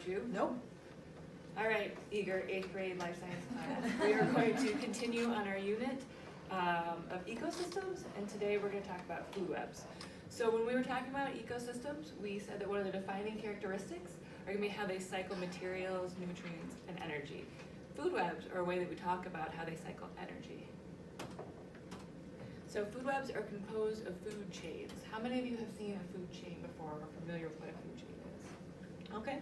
interrupt you? Nope. All right, eager 8th grade life science class. We are going to continue on our unit of ecosystems, and today we're going to talk about food webs. So when we were talking about ecosystems, we said that one of the defining characteristics are going to be how they cycle materials, nutrients, and energy. Food webs are a way that we talk about how they cycle energy. So food webs are composed of food chains. How many of you have seen a food chain before or are familiar with what a food chain is? Okay.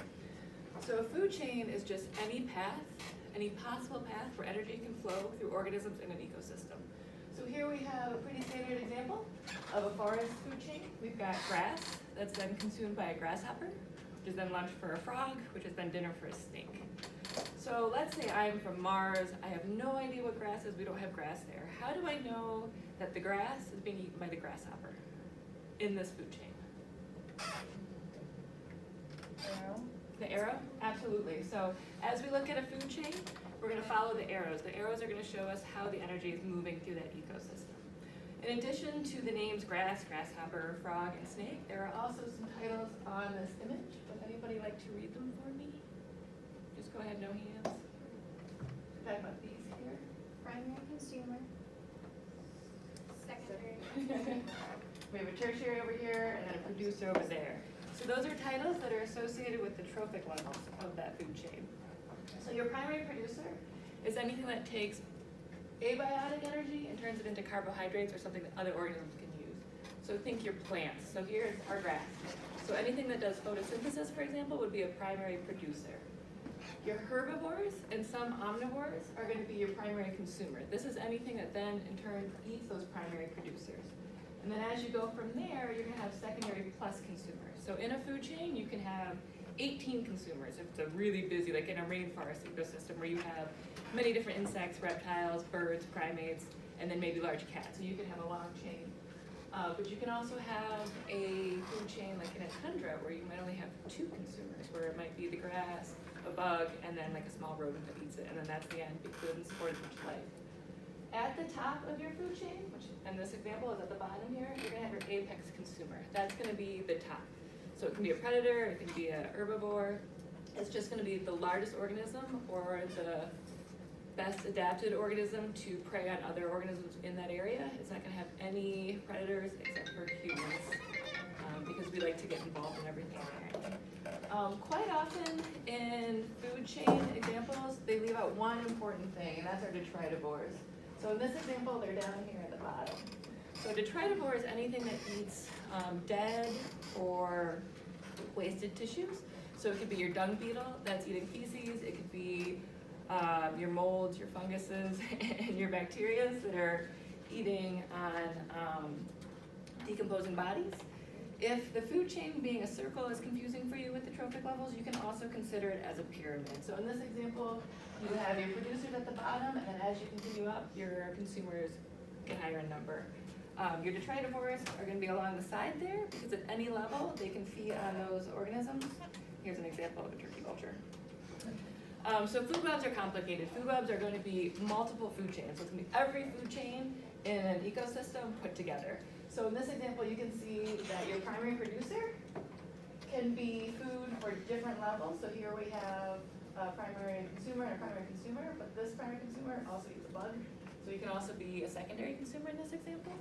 So a food chain is just any path, any possible path where energy can flow through organisms in an ecosystem. So here we have a pretty standard example of a forest food chain. We've got grass that's then consumed by a grasshopper, which is then lunch for a frog, which is then dinner for a snake. So let's say I'm from Mars. I have no idea what grass is. We don't have grass there. How do I know that the grass is being eaten by the grasshopper in this food chain? Arrow. The arrow? Absolutely. So as we look at a food chain, we're going to follow the arrows. The arrows are going to show us how the energy is moving through that ecosystem. In addition to the names grass, grasshopper, frog, and snake, there are also some titles on this image. Would anybody like to read them for me? Just go ahead, no hands. Talk about these here. Primary consumer. Secondary. We have a tertiary over here and then a producer over there. So those are titles that are associated with the trophic levels of that food chain. So your primary producer is anything that takes abiotic energy and turns it into carbohydrates or something that other organisms can use. So think your plants. So here's our grass. So anything that does photosynthesis, for example, would be a primary producer. Your herbivores and some omnivores are going to be your primary consumer. This is anything that then in turn eats those primary producers. And then as you go from there, you're going to have secondary plus consumers. So in a food chain, you can have 18 consumers if it's a really busy, like in a rainforest ecosystem where you have many different insects, reptiles, birds, primates, and then maybe large cats. So you can have a long chain. But you can also have a food chain like in a tundra where you might only have 2 consumers, where it might be the grass, a bug, and then like a small rodent that eats it, and then that's the end because it doesn't support as much life. At the top of your food chain, which in this example is at the bottom here, you're going to have your apex consumer. That's going to be the top. So it can be a predator, it can be an herbivore. It's just going to be the largest organism or the best adapted organism to prey on other organisms in that area. It's not going to have any predators except for humans because we like to get involved in everything. Quite often in food chain examples, they leave out one important thing, and that's our detritivores. So in this example, they're down here at the bottom. So detritivore is anything that eats dead or wasted tissues. So it could be your dung beetle that's eating feces. It could be your molds, your funguses, and your bacteria that are eating on decomposing bodies. If the food chain being a circle is confusing for you with the trophic levels, you can also consider it as a pyramid. So in this example, you have your producers at the bottom, and then as you continue up, your consumers get higher in number. Your detritivores are going to be along the side there because at any level they can feed on those organisms. Here's an example of a turkey vulture. So food webs are complicated. Food webs are going to be multiple food chains. So it's going to be every food chain in an ecosystem put together. So in this example, you can see that your primary producer can be food for different levels. So here we have a primary consumer and a primary consumer, but this primary consumer also eats a bug. So you can also be a secondary consumer in this example.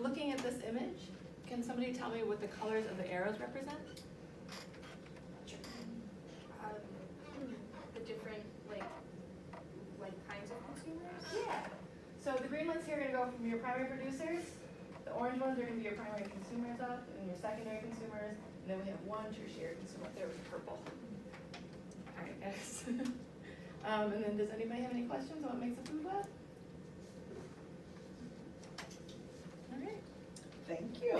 Looking at this image, can somebody tell me what the colors of the arrows represent? The different like kinds of consumers. Yeah. So the green ones here are going to go from your primary producers. The orange ones are going to be your primary consumers up, and your secondary consumers. And then we have one tertiary consumer up there with purple. All right, guys. And then does anybody have any questions on what makes a food web? All right. Thank you.